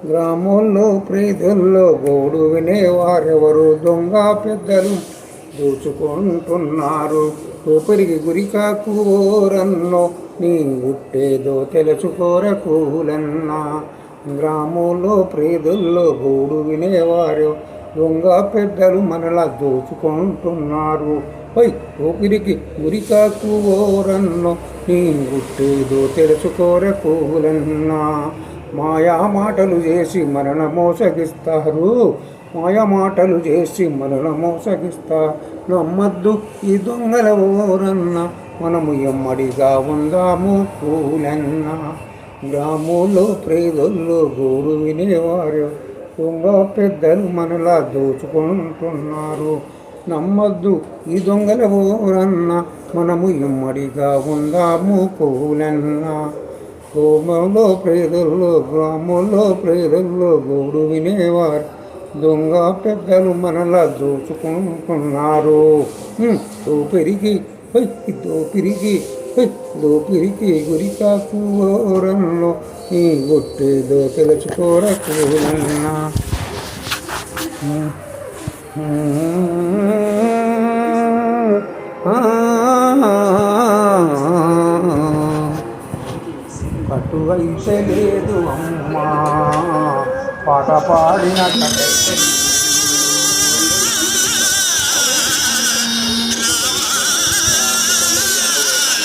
గ్రామంలో ప్రీతుల్లో గోడు వినేవారెవరు దొంగ పెద్దలు దోచుకుంటున్నారు. ఊపిరికి గురికాకు ఓరన్నో నీ గుట్టేదో తెలుసుకోర కూలన్నా. గ్రామంలో ప్రీతుల్లో గోడు వినేవారు దొంగ పెద్దలు మనలా దోచుకుంటున్నారు. ఊపిరికి గురికాకు ఓరన్నో నీ గుట్టేదో తెలుసుకోర కూలన్నా. మాయా మాటలు చేసి మనల మోసగిస్తారు. మాయా మాటలు చేసి మనల మోసగిస్తా. నమ్మద్దు ఈ దొంగల ఓరన్న, మనము ఎమ్మడిగా ఉందాము కూలన్న. గ్రామంలో ప్రేదల్లో గోడు వినేవారు దొంగ పెద్దలు మనలా దోచుకుంటున్నారు. నమ్మద్దు ఈ దొంగల ఓరన్న, మనము ఎమ్మడిగా ఉందాము కూలన్న. గ్రామంలో ప్రేదల్లో గోడు వినేవారు దొంగ పెద్దలు మనలా దోచుకుంటున్నారు. దోపిరికి గురికాకు ఓరన్నో నీ గొట్టేదో తెలుసుకోర కూలన్నా. కటు అయితే లేదు అమ్మా, పాట పాడిన